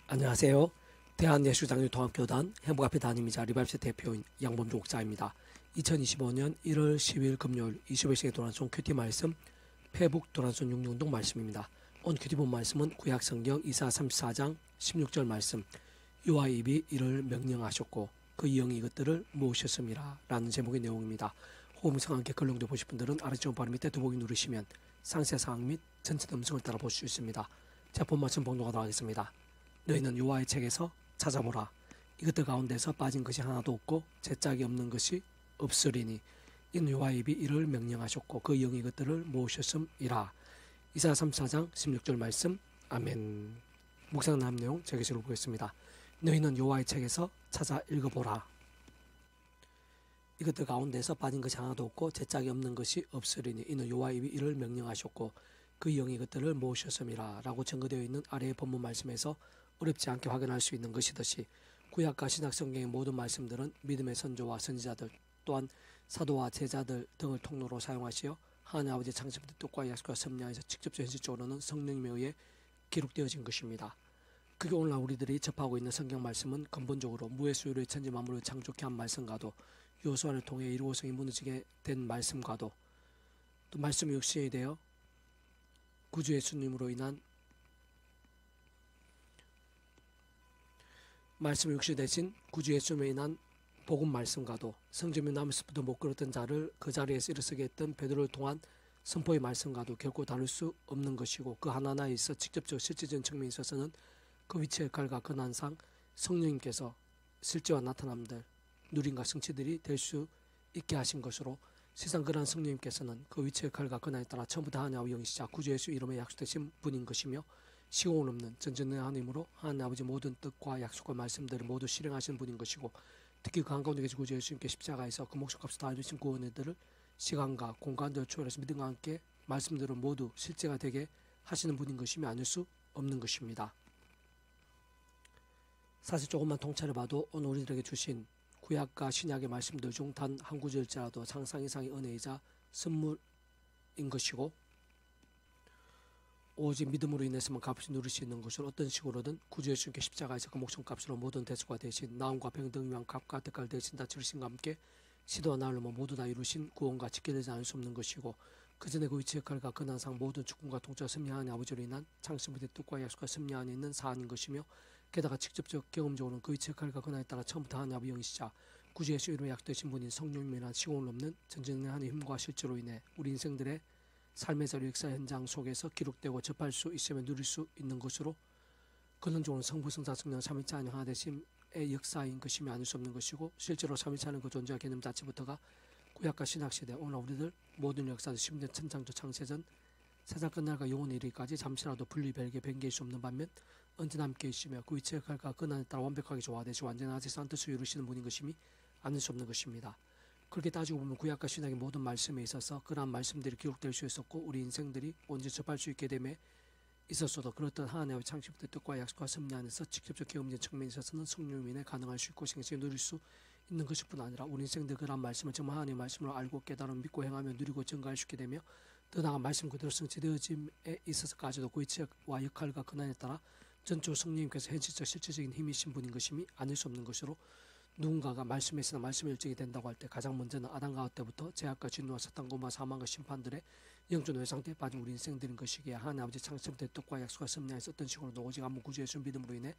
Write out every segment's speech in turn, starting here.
안녕하세요. 대한예수장로통합교단 행복앞에 담임이자 리발스 대표인 양범종 목사입니다. 2025년 1월 10일 금요일 21시에 도란송 큐티 말씀 페북 도란송 66동 말씀입니다. 오늘 큐티 본 말씀은 구약성경 이사 34장 16절 말씀 여호와 입이 이를 명령하셨고 그 영이 이것들을 모으셨음이라 라는 제목의 내용입니다. 호음성 함께 걸렁도 보실 분들은 아래쪽 바로 밑에 더보기 누르시면 상세 사항 및 전체 음성을 따라 볼 수 있습니다. 자, 본 말씀 봉독하도록 하겠습니다. 너희는 여호와의 책에서 찾아보라. 이것들 가운데서 빠진 것이 하나도 없고 제짝이 없는 것이 없으리니 이는 여호와의 입이 이를 명령하셨고 그 영이 이것들을 모으셨음이라. 이사야 34장 16절 말씀. 아멘. 묵상 나온 내용 제게시로 보겠습니다. 너희는 여호와의 책에서 찾아 읽어보라. 이것들 가운데서 빠진 것이 하나도 없고 제짝이 없는 것이 없으리니 이는 여호와의 입이 이를 명령하셨고 그 영이 이것들을 모으셨음이라 라고 증거되어 있는 아래의 본문 말씀에서 어렵지 않게 확인할 수 있는 것이듯이 구약과 신약 성경의 모든 말씀들은 믿음의 선조와 선지자들 또한 사도와 제자들 등을 통로로 사용하시어 하나님 아버지의 창조의 뜻과 약속과 섭리하에서 직접 현실적으로는 성령님에 의해 기록되어진 것입니다. 그게 오늘날 우리들이 접하고 있는 성경 말씀은 근본적으로 무에수유의 천지 만물을 창조케 한 말씀과도 요수아를 통해 이루어성이 무너지게 된 말씀과도 또 말씀이 육신이 되어 구주 예수님으로 인한 말씀이 육신이 되신 구주 예수님에 인한 복음 말씀과도 성전이 남에서부터 못 걸었던 자를 그 자리에서 일어서게 했던 베드로를 통한 선포의 말씀과도 결코 다를 수 없는 것이고 그 하나하나에 있어 직접적 실제적인 측면에 있어서는 그 위치의 역할과 근한상 성령님께서 실제와 나타남들 누림과 성취들이 될 수 있게 하신 것으로 세상 그러한 성령님께서는 그 위치의 역할과 근한에 따라 처음부터 하나님의 영이시자 구주 예수 이름에 약속되신 분인 것이며 시공을 없는 전전의 하나님으로 하나님 아버지 모든 뜻과 약속과 말씀들을 모두 실행하시는 분인 것이고 특히 그 한가운데 계신 구주 예수님께 십자가에서 그 목숨값을 다 주신 구원들을 시간과 공간들을 초월해서 믿음과 함께 말씀들을 모두 실제가 되게 하시는 분인 것이며 아닐 수 없는 것입니다. 사실 조금만 통찰해봐도 오늘 우리들에게 주신 구약과 신약의 말씀들 중 단 한 구절일지라도 상상 이상의 은혜이자 선물인 것이고 오직 믿음으로 인해서만 값을 누릴 수 있는 것을 어떤 식으로든 구주 예수님께 십자가에서 그 목숨값으로 모든 대수가 되신 나음과 병등 위한 값과 대가를 대신 다 치르신과 함께 시도와 나흘로 모두 다 이루신 구원과 지켜되지 않을 수 없는 것이고 그 전에 그 위치 역할과 근한상 모든 축군과 통치와 섭리하는 아버지로 인한 창세부터 뜻과 약속과 섭리 안에 있는 사안인 것이며 게다가 직접적 경험적으로는 그 위치 역할과 근한에 따라 처음부터 하나님 아버지 영이시자 구주 예수 이름으로 약속되신 분인 성령님에 인한 시공을 넘는 전전의 하나님의 힘과 실제로 인해 우리 인생들의 삶의 자리 역사 현장 속에서 기록되고 접할 수 있으며 누릴 수 있는 것으로 근원적으로 성부 성자 성령 삼위일체 하나 되심의 역사인 것이며 아닐 수 없는 것이고 실제로 삼위일체는 그 존재와 개념 자체부터가 구약과 신약 시대 오늘 우리들 모든 역사들 심지어 천창조 창세전 세상 끝날과 영원의 이르기까지 잠시라도 분리 별개 변개일 수 없는 반면 언제나 함께 있으며 그 위치의 역할과 근한에 따라 완벽하게 조화되시 완전한 아지산 뜻을 이루시는 분인 것임이 아닐 수 없는 것입니다. 그렇게 따지고 보면 구약과 신약의 모든 말씀에 있어서 그러한 말씀들이 기록될 수 있었고 우리 인생들이 언제 접할 수 있게 됨에 있었어도 그렇던 하나님의 창조부터 뜻과 약속과 섭리 안에서 직접적 경험적인 측면에 있어서는 성령으로 인해 가능할 수 있고 생생히 누릴 수 있는 것일 뿐 아니라 우리 인생들 그러한 말씀을 정말 하나님의 말씀으로 알고 깨달음 믿고 행하며 누리고 증거할 수 있게 되며 더 나아가 말씀 그대로 성취되어짐에 있어서까지도 그 위치와 역할과 근한에 따라 전적으로 성령님께서 현실적 실질적인 힘이신 분인 것임이 아닐 수 없는 것으로 누군가가 말씀에서나 말씀의 일정이 된다고 할 때 가장 먼저는 아담과 하와 때부터 죄악과 진노와 사탄과 사망과 심판들의 영적 노예 상태에 빠진 우리 인생들인 것이기에 하나님 아버지 창세부터 뜻과 약속과 섭리하에서 어떤 식으로도 오직 아무 구주 예수 믿음으로 인해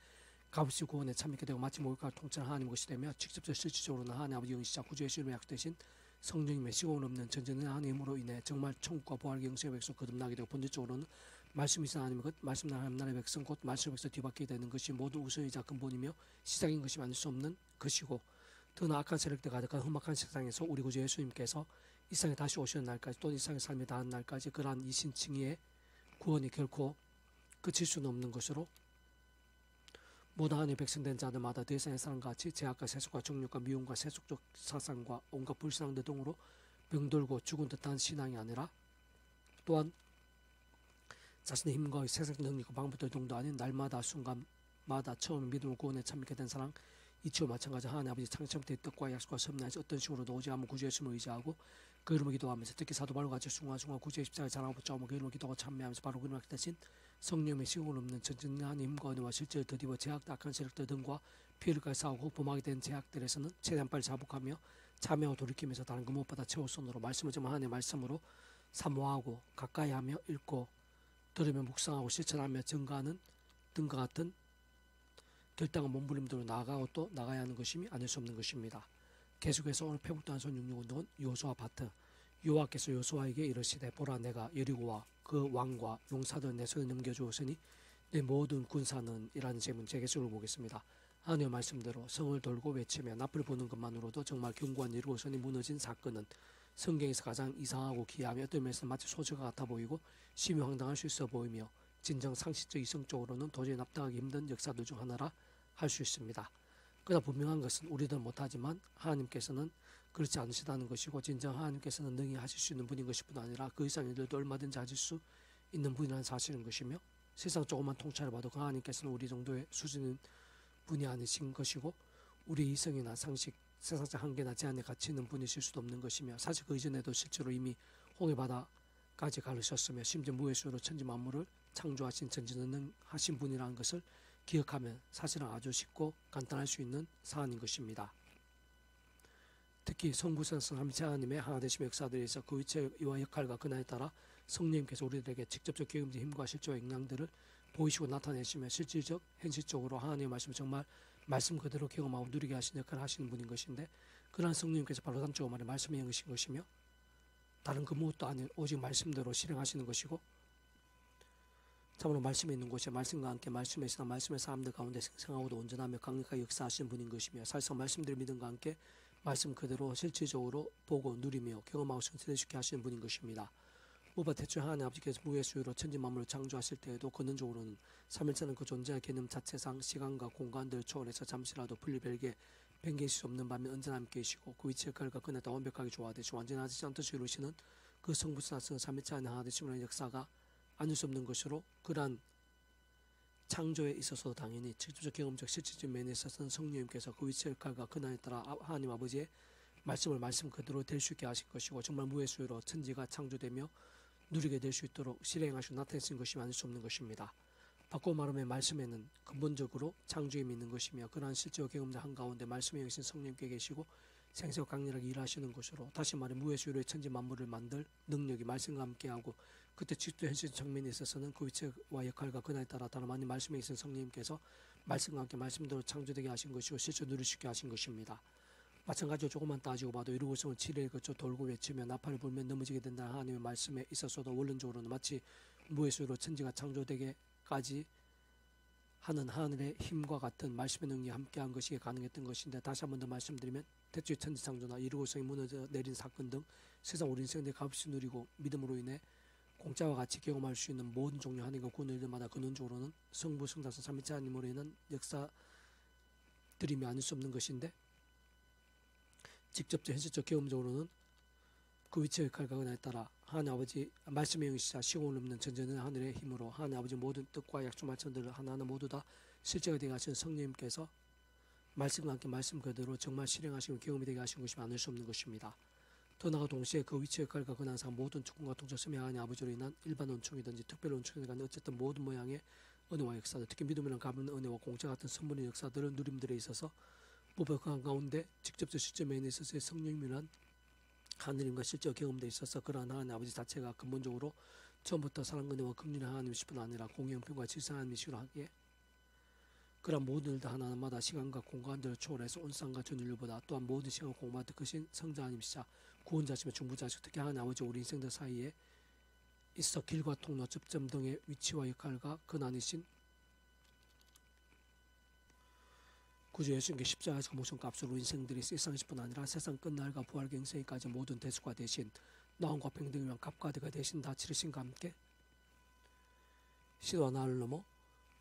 값없이 구원에 참여하게 되고 마치 목욕과 통찰한 하나님 것이 되며 직접적 실질적으로는 하나님 아버지 영이시자 구주 예수 이름으로 약속되신 성령님의 시공을 없는 전전의 하나님으로 인해 정말 천국과 부활의 영생의 백성 거듭나게 되고 본질적으로는 말씀이신 하나님의 것 말씀 하나님 나라의 백성 곧 말씀의 백성 뒤바뀌게 되는 것이 모두 우선이자 근본이며 시작인 것이 아닐 수 없는 것이고 더 나악한 세력들 가득한 험악한 세상에서 우리 구주 예수님께서 이 세상에 다시 오시는 날까지 또 이 세상의 삶에 닿은 날까지 그러한 이신칭의의 구원이 결코 끝일 수는 없는 것으로 모든 하나님의 백성된 자들마다 더 이상의 사람과 같이 죄악과 세속과 정욕과 미움과 세속적 사상과 온갖 불신앙들 등으로 병들고 죽은 듯한 신앙이 아니라 또한 자신의 힘과 세상 능력과 방법들 등도 아닌 날마다 순간마다 처음 믿음을 구원에 참여하게 된 사람 이치와 마찬가지 하나님 아버지 창세부터의 뜻과 약속과 섭리하에서 어떤 식으로도 오직 아무 구주 예수님을 의지하고 그 이름을 기도하면서 특히 사도 바울과 같이 순간순간 구주의 십자가에 자랑하고 붙잡으며 그 이름을 기도하고 참여하면서 바로 그 이름을 대신 성령의 시공을 없는 전진한 힘과 은혜와 실제를 더디워 제약도 악한 세력들 등과 피해를 싸우고 범하게 된 제약들에서는 최대한 빨리 자복하며 참여하고 돌이키면서 다른 그 무엇보다 최후 손으로 말씀을 정말 하나님의 말씀으로 사모하고 가까이 하며 읽고 들으며 묵상하고 실천하며 증가하는 등과 같은 결단과 몸부림대로 나아가고 또 나가야 하는 것임이 아닐 수 없는 것입니다. 계속해서 오늘 페북도한 손66운동은 요수아 파트. 여호와께서 요수아에게 이르시되 보라 내가 여리고와 그 왕과 용사들 내 손에 넘겨주었으니 내 모든 군사는 이라는 제문 재개수를 보겠습니다. 하나님의 말씀대로 성을 돌고 외치며 납을 보는 것만으로도 정말 견고한 여리고선이 무너진 사건은 성경에서 가장 이상하고 기이하며 어떤 면에서 마치 소재가 같아 보이고 심히 황당할 수 있어 보이며 진정 상식적 이성적으로는 도저히 납득하기 힘든 역사들 중 하나라 할 수 있습니다. 그러나 분명한 것은 우리들은 못하지만 하나님께서는 그렇지 않으시다는 것이고 진정 하나님께서는 능히 하실 수 있는 분인 것뿐 아니라 그 이상 일들도 얼마든지 하실 수 있는 분이라는 사실인 것이며 세상 조금만 통찰을 봐도 그 하나님께서는 우리 정도의 수준인 분이 아니신 것이고 우리 이성이나 상식, 세상적 한계나 제한에 갇혀 있는 분이실 수도 없는 것이며 사실 그 이전에도 실제로 이미 홍해바다까지 가르셨으며 심지어 무의 수로 천지 만물을 창조하신 전지전능하신 분이라는 것을 기억하면 사실은 아주 쉽고 간단할 수 있는 사안인 것입니다. 특히 성부성성 삼위체 하나님의 하나되심의 역사들에서 그 위치와 역할과 근한에 따라 성령님께서 우리들에게 직접적 경험적 힘과 실제와 영향들을 보이시고 나타내시며 실질적 현실적으로 하나님의 말씀을 정말 말씀 그대로 경험하고 누리게 하신 역할을 하시는 분인 것인데 그러한 성령님께서 바로 단적으로 말해 말씀의 영이신 것이며 다른 그 무엇도 아닌 오직 말씀대로 실행하시는 것이고 참으로 말씀에 있는 곳에 말씀과 함께 말씀에 있으나 말씀의 사람들 가운데 생생하고도 온전하며 강력하게 역사하시는 분인 것이며 사실상 말씀들의 믿음과 함께 말씀 그대로 실질적으로 보고 누리며 경험하고 성취되게 하시는 분인 것입니다. 무엇보다 대체 하나님 아버지께서 무의 수요로 천지 만물을 창조하실 때에도 근원적으로는 삼일체는 그 존재의 개념 자체상 시간과 공간들을 초월해서 잠시라도 분리별개 변개할 수 없는 반면 언제나 함께 계시고 그 위치 역할과 그에 따라 완벽하게 조화되시고 완전하지 않듯이 이루시는 그 성부사성 삼일체 안에 하나 되시는 역사가 아닐 수 없는 것으로 그러한 창조에 있어서도 당연히 직접적 경험적 실질적 면에 있어서는 성령님께서 그 위치 역할과 근한에 따라 하나님 아버지의 말씀을 말씀 그대로 될 수 있게 하실 것이고 정말 무의 수요로 천지가 창조되며 누리게 될 수 있도록 실행하시고 나타내신 것이 아닐 수 없는 것입니다. 바꿔 말하면 말씀에는 근본적으로 창조임이 있는 것이며 그러한 실제와 경험자 한가운데 말씀의 영이신 성령께 계시고 생생하고 강렬하게 일하시는 것으로 다시 말해 무의 수요로 천지 만물을 만들 능력이 말씀과 함께하고 그때 직접 현실 측면에 있어서는 그 위치와 역할과 근한에 따라 다른 많은 말씀에 있는 성령님께서 말씀과 함께 말씀대로 창조되게 하신 것이고 실제 누리시게 하신 것입니다. 마찬가지로 조금만 따지고 봐도 이루고성을 7일 거쳐 돌고 외치며 나팔을 불며 넘어지게 된다는 하나님의 말씀에 있어서도 원론적으로는 마치 무의 수로 천지가 창조되게까지 하는 하늘의 힘과 같은 말씀의 능력이 함께한 것이 가능했던 것인데 다시 한 번 더 말씀드리면 대초의 천지 창조나 이루고성이 무너져 내린 사건 등 세상 우리 인생의 값없이 누리고 믿음으로 인해 공짜와 같이 경험할 수 있는 모든 종류 하나님과 구원의 일마다 근원적으로는 성부, 성자성, 삼위체 하나님으로 인한 역사들이며 아닐 수 없는 것인데 직접적 현실적 경험적으로는 그 위치의 역할과 은혜에 따라 하나님 아버지 말씀의 영이시자 시공을 넘는 전전한 하늘의 힘으로 하나님 아버지 모든 뜻과 약속 말씀들을 하나하나 모두 다 실제가 되게 하신 성령님께서 말씀과 함께 말씀 그대로 정말 실행하시고 경험이 되게 하신 것이 아닐 수 없는 것입니다. 더 나아가 동시에 그 위치의 역할과 근한상 모든 축군과 통치 섬의 하나님 아버지로 인한 일반 원총이든지 특별 원총에 관한 어쨌든 모든 모양의 은혜와 역사들 특히 믿음이란 값은 은혜와 공짜 같은 선물의 역사들을 누림들에 있어서 무엇보다 그 한가운데 직접적 실제면에 있어서의 성령이란 하느님과 실제 경험돼 있어서 그러한 하나님 아버지 자체가 근본적으로 처음부터 사랑 은혜와 긍휼의 하나님이시뿐 아니라 공의형평과 질서 하나님이시로 하기에 그러한 모든 일들 하나하나마다 시간과 공간들을 초월해서 온상과 전인류보다 또한 모든 시간과 공간을 크신 성자 하나님이시자 구원자시며 중보자시고 특히 하나님 아버지 우리 인생들 사이에 있어 길과 통로 접점 등의 위치와 역할과 근한이신 구주 예수님께 십자가에서 모신 값으로 인생들이 세상에서뿐 아니라 세상 끝날과 부활 경생까지 모든 대수가 되신 나음과 평등을 위한 값과대가 되신 다 치르신과 함께 시도와 나를 넘어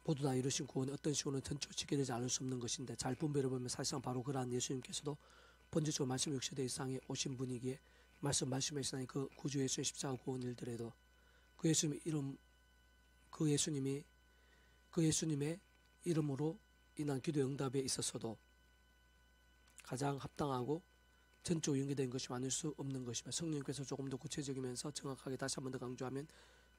모두 다 이루신 구원이 어떤 식으로는 전초치게 되지 않을 수 없는 것인데 잘 분별해 보면 사실상 바로 그러한 예수님께서도 본질적으로 말씀 60대 이상에 오신 분이기에 말씀에 있으니 그 구주 예수의 십자가 구원 일들에도 그 예수님의 이름으로 인한 기도 응답에 있어서도 가장 합당하고 전적으로 연계된 것이 아닐 수 없는 것이며 성령님께서 조금 더 구체적이면서 정확하게 다시 한 번 더 강조하면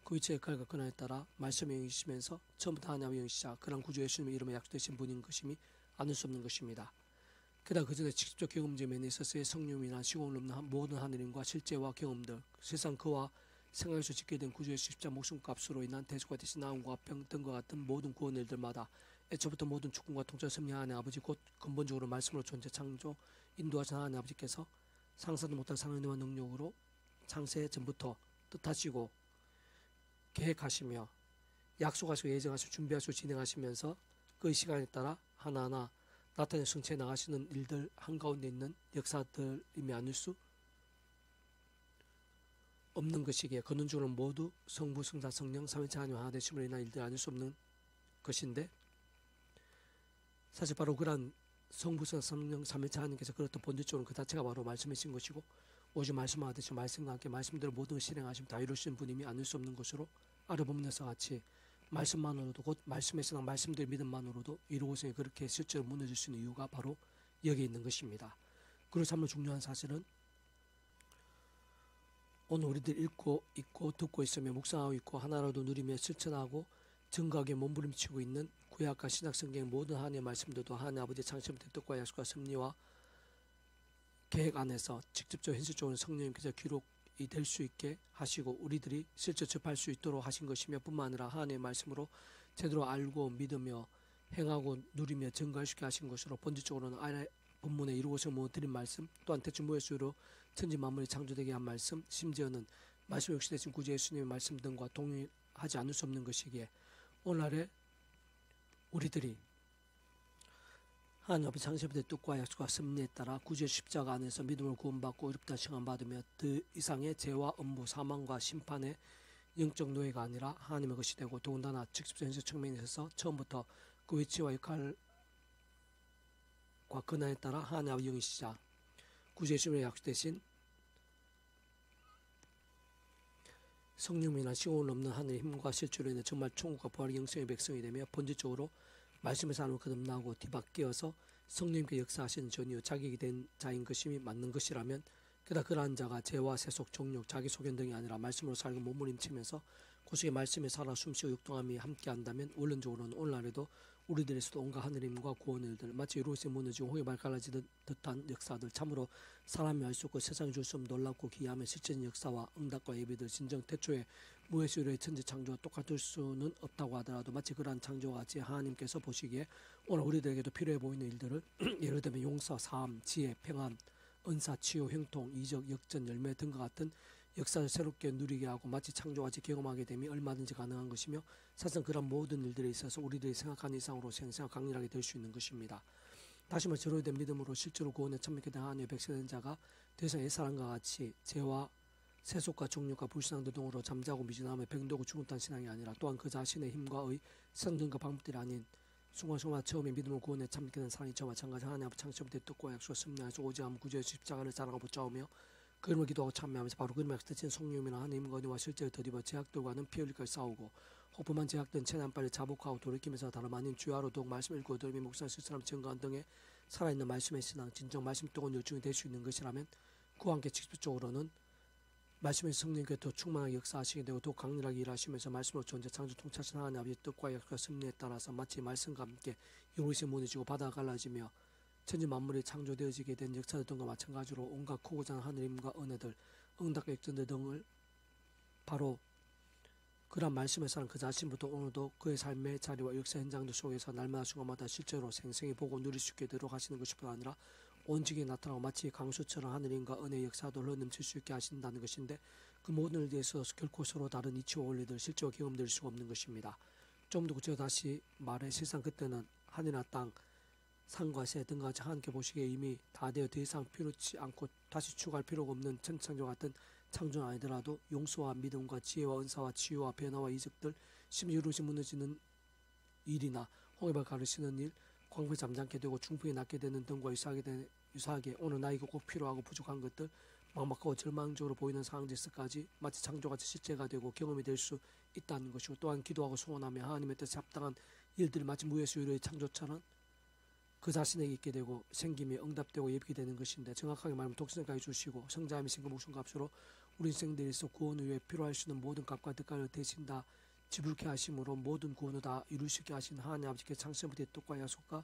그 위치의 역할과 권한에 따라 말씀을 영이시면서 처음부터 하나님의 영이시자 그런 구주의 주님의 이름에 약속되신 분인 것임이 아닐 수 없는 것입니다. 게다가 그 전에 직접적 경험적 면에 있어서의 성령이나 시공을 넘는 모든 하느님과 실제와 경험들, 세상 그와 생각에서 짓게 된 구주의 십자 목숨값으로 인한 대속과 대신 나음과 병 등과 같은 모든 구원 일들마다 애초부터 모든 주권과 통치를 섭리하는 하나님 아버지 곧 근본적으로 말씀으로 존재 창조 인도하신 하나님 아버지께서 상상도 못할 상황과 능력으로 창세 전부터 뜻하시고 계획하시며 약속하시고 예정하시고 준비하시고 진행하시면서 그 시간에 따라 하나하나 나타내 성취해 나가시는 일들 한가운데 있는 역사들임이 아닐 수 없는 것이기에 근원적으로 모두 성부, 성자, 성령, 삼위일체 하나님 하나 되심으로 인한 일들이 아닐 수 없는 것인데 사실 바로 그러한 성부, 성자, 성령, 삼위일체 하나님께서 그렇듯 본질적으로 그 자체가 바로 말씀이신 것이고 오직 말씀하듯이 말씀과 함께 말씀대로 모든 실행하시면 다 이루시는 분임이 아닐 수 없는 것으로 알아보면서 같이 말씀만으로도 곧 말씀의 신앙 말씀대로 믿음만으로도 이루고서 그렇게 실제로 무너질 수 있는 이유가 바로 여기에 있는 것입니다. 그리고 참으로 중요한 사실은 오늘 우리들 읽고 있고 듣고 있으며 묵상하고 있고 하나라도 누리며 실천하고 증거하게 몸부림치고 있는 구약과 신약 성경의 모든 하나님의 말씀들도 하나님 아버지의 창세부터 뜻과 약속과 섭리와 계획 안에서 직접적으로 현실적으로 성령님께서 기록이 될 수 있게 하시고 우리들이 실제 접할 수 있도록 하신 것이며 뿐만 아니라 하나님의 말씀으로 제대로 알고 믿으며 행하고 누리며 증거할 수 있게 하신 것으로 본질적으로는 아래 본문에 이루고서 드린 말씀 또한 대충 무예수로 천지 만물이 창조되게 한 말씀 심지어는 말씀 역시 대신 구주 예수님의 말씀 등과 동일하지 않을 수 없는 것이기에 오늘날에 우리들이 하나님 앞에 창세부터 뜻과 약속과 섭리에 따라 구주의 십자가 안에서 믿음을 구원받고 의롭다 칭함받으며 그 이상의 죄와 엄부 사망과 심판의 영적 노예가 아니라 하나님의 것이 되고 더군다나 직접적 현실 측면에 있어서 처음부터 그 위치와 역할과 권한에 따라 하나님 아버지 영이시자 구주의 주님의 약속되신 성령이나 시공을 넘는 하늘의 힘과 실제로 인해 정말 천국과 부활의 영성의 백성이 되며 본질적으로 말씀의 삶을 거듭나고 뒤바뀌어서 성령님께 역사하시는 전이요 자격이 된 자인 것임이 맞는 것이라면 게다가 그러한 자가 죄와 세속, 정욕, 자기 소견 등이 아니라 말씀으로 살고 몸부림치면서 고속의 말씀에 살아 숨쉬고 육동함이 함께한다면 원론적으로는 오늘날에도 우리들에서도 온갖 하늘의 힘과 구원의 일들 마치 이루어진 무너지고 홍해발 갈라지듯 듯한 역사들 참으로 사람이 알 수 없고 세상이 줄 수 없는 놀랍고 기이하며 실제적인 역사와 응답과 예배들 진정 태초에 무에서의 천지 창조와 똑같을 수는 없다고 하더라도 마치 그러한 창조와 같이 하나님께서 보시기에 오늘 우리들에게도 필요해 보이는 일들을 예를 들면 용서, 사함, 지혜, 평안, 은사, 치유, 형통, 이적, 역전, 열매 등과 같은 역사를 새롭게 누리게 하고 마치 창조같이 경험하게 되면 얼마든지 가능한 것이며 사실상 그런 모든 일들에 있어서 우리들이 생각하는 이상으로 생생하고 강렬하게 될 수 있는 것입니다. 다시 말해 제대로 된 믿음으로 실제로 구원에 참여하게 된 하나님의 백성된 자가 대상 옛사람과 같이 죄와 세속과 정욕과 불신앙들 등으로 잠자고 미진하며 병들고 죽은 듯한 신앙이 아니라 또한 그 자신의 힘과 의 성등과 방법들이 아닌 순간순간 처음에 믿음을 구원에 참게 된 사람이 저와 마찬가지 하나님 앞에 창세부터 뜻과 약속을 섭리하여서 오직 않은 구주의 십자가를 자랑하고 붙잡으며 그 이름을 기도하고 참여하면서 바로 그 이름을 약속되신 성령이나 하나님과 은혜와 실제를 더디어 제약들과는 피 흘릴까지 싸우고 혹부만 제약된 최대한 빨리 자복하고 돌이키면서 다름 아닌 주야로 더욱 말씀 읽고 들으며 묵상 실천하며 증거한 등의 살아있는 말씀의 신앙 진정 말씀 뜨거운 열중이 될 수 있는 것이라면 그와 함께 직접적으로는 말씀의 성령께 더 충만하게 역사하시게 되고 더욱 강렬하게 일하시면서 말씀으로 존재 창조 통치하신 하나님 아버지의 뜻과 약속과 섭리에 따라서 마치 말씀과 함께 이루어진 무너지고 바다가 갈라지며 천지 만물이 창조되어지게 된 역사들 등과 마찬가지로 온갖 크고 작은 하늘의 힘과 은혜들 응답과 역전들 등을 바로 그런 말씀의 사람 그 자신부터 오늘도 그의 삶의 자리와 역사 현장들 속에서 날마다 순간마다 실제로 생생히 보고 누릴 수 있게 되도록 하시는 것뿐 아니라 온전히 나타나고 마치 강수처럼 하늘인과 은혜의 역사들로 넘칠 수 있게 하신다는 것인데 그 모든 일에 대해서 결코 서로 다른 이치와 원리들 실제로 경험될 수가 없는 것입니다. 좀 더 구체적으로 다시 말해 실상 그때는 하늘이나 땅 산과 새 등과 같이 함께 보시기에 이미 다 되어 더 이상 필요치 않고 다시 추가할 필요가 없는 천창조 같은 창조는 아니더라도 용서와 믿음과 지혜와 은사와 치유와 변화와 이적들 심지어 이루어지 무너지는 일이나 홍해발 가르치는 일 광부에 잠잠게 되고 중풍이 낫게 되는 등과 유사하게 오늘 나에게 꼭 필요하고 부족한 것들 막막하고 절망적으로 보이는 상황에서까지 마치 창조같이 실제가 되고 경험이 될 수 있다는 것이고 또한 기도하고 소원하며 하나님의 뜻에 합당한 일들이 마치 무에서 유로의 창조처럼 그 자신에게 있게 되고 생김이 응답되고 예비게 되는 것인데, 정확하게 말하면 독생자까지 주시고 성자함이 신금 목숨 값으로 우리 인생들에서 구원 후에 필요할 수 있는 모든 값과 대가를 대신 다 지불케 하심으로 모든 구원을 다 이루시게 하신 하나님 아버지께 창세부터 뜻과 약속과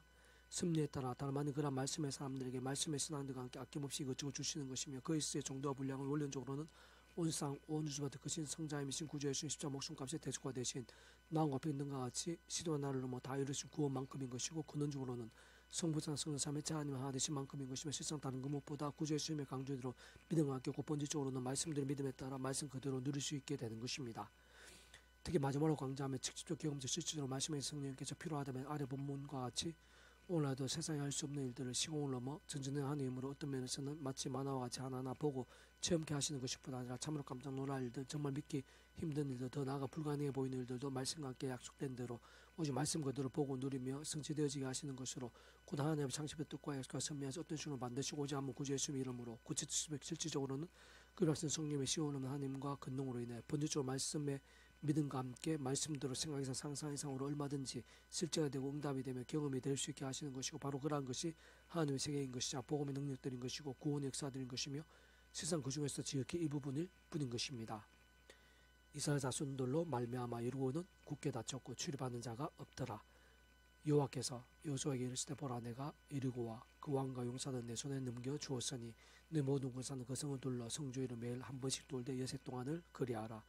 섭리에 따라 닮아는 그런 말씀의 사람들에게 말씀의 신앙들과 함께 아낌없이 이것저것 주시는 것이며, 그리스도의 정도와 분량을 원론적으로는 온 세상 온 우주받을 것인 성자임이신 구주이신 십자 목숨값의 대속과 대신 나음과 평등과 같이 시도와 나를 넘어 다 이루신 구원만큼인 것이고, 근원적으로는 성부상 성삼의 하나님 하나 되신 만큼인 것이며, 실상 다른 그 무엇보다 구주의 수임의 강조대로 믿음과 함께 곧 본질적으로는 말씀들의 믿음에 따라 말씀 그대로 누릴 수 있게 되는 것입니다. 특히 마지막으로 강조하며 직접적 경험적 실질적으로 말씀의 성령께서 필요하다면 아래 본문과 같이 오늘날도 세상에 할 수 없는 일들을 시공을 넘어 전전능한 힘으로 어떤 면에서는 마치 만화와 같이 하나하나 보고 체험케 하시는 것뿐 아니라 참으로 깜짝 놀랄 일들, 정말 믿기 힘든 일들, 더 나아가 불가능해 보이는 일들도 말씀과 함께 약속된 대로 오직 말씀 그대로 보고 누리며 성취되어지게 하시는 것으로 곧 하나님의 창십의 뜻과 약속과 선미하시 어떤 식으로 만드시고 오지 않은 구주 예수의 이름으로 실질적으로는 그 백성 성령의 시원한 하나님과 근능으로 인해 본질적으로 말씀의 믿음과 함께 말씀대로 생각 이상 상상 이상으로 얼마든지 실제가 되고 응답이 되며 경험이 될 수 있게 하시는 것이고, 바로 그러한 것이 하나님의 세계인 것이자 복음의 능력들인 것이고 구원의 역사들인 것이며, 세상 그 중에서 지극히 일부분일 뿐인 것입니다. 이스라엘 자손들로 말미암아 이루고는 굳게 닫혔고 출입하는 자가 없더라. 여호와께서 여호수아에게 이르시되 보라, 내가 이르고와 그 왕과 용사는 내 손에 넘겨 주었으니 내 모든 군사는 그 성을 둘러 성주의를 매일 한 번씩 돌되 여세 동안을 그리하라.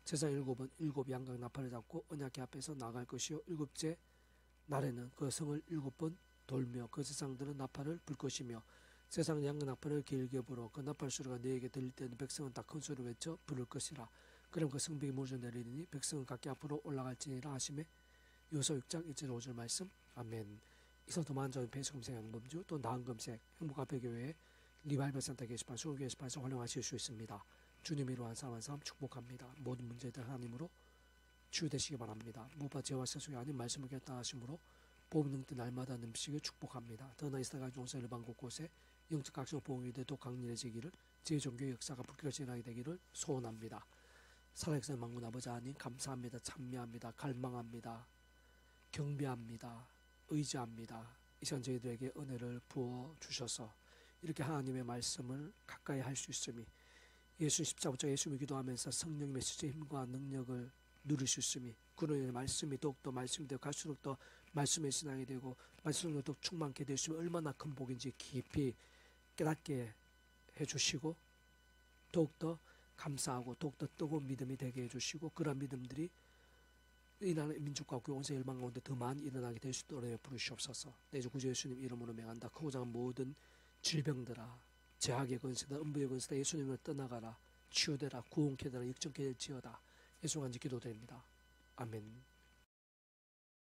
제사 일곱 양각 나팔을 잡고 언약궤 앞에서 나갈 것이요, 일곱째 날에는 그 성을 7번 돌며 그 세상들은 나팔을 불 것이며, 세상 양각 나팔을 길게 불어 그 나팔 소리가 너에게 들릴 때는 백성은 다 큰 소리로 외쳐 부를 것이라. 그럼 그 성벽이 무너져 내리니 백성은 각기 앞으로 올라갈지니라 하시매. 여호수아 6장 1절 5절 말씀. 아멘. 이성도 만전 배수금색 양범주 또 나은금색 행복아베교회 리바이벌 센터 게시판 수업 게시판에서 활용하실 수 있습니다. 주님 이루한 삶 한 삶 축복합니다. 모든 문제들 하나님으로 치유되시기 바랍니다. 무엇보다 죄와 세속이 아닌 말씀을 결단하심으로 보험 능때 날마다 넘치게 축복합니다. 더나 이스라엘 종사 일반 곳곳에 영적 각성 보험이 되도 강렬해지기를, 제 종교의 역사가 불결진하게 되기를 소원합니다. 살아계신 만군 아버지 하나님 감사합니다. 찬미합니다. 갈망합니다. 경배합니다. 의지합니다. 이 시간 저희들에게 은혜를 부어주셔서 이렇게 하나님의 말씀을 가까이 할 수 있음이, 예수 십자부터 예수님을 기도하면서 성령님의 실제 힘과 능력을 누릴 수 있음이, 그로 인해 말씀이 더욱더 말씀이 되고 갈수록 더 말씀의 신앙이 되고 말씀으로 더 충만케 될 수 있으면 얼마나 큰 복인지 깊이 깨닫게 해주시고, 더욱더 감사하고 더욱더 뜨거운 믿음이 되게 해주시고, 그런 믿음들이 이 나라 민족과 온 세계 열방 가운데 더 많이 일어나게 될 수 있도록 부르시옵소서. 내 주 구주 예수님 이름으로 명한다. 크고 작은 모든 질병들아, 제약의 건세다, 음부의 건세다, 예수님을 떠나가라. 치유되라. 구원케 되라. 역정케 될지어다. 예수 간지 기도드립니다. 아멘.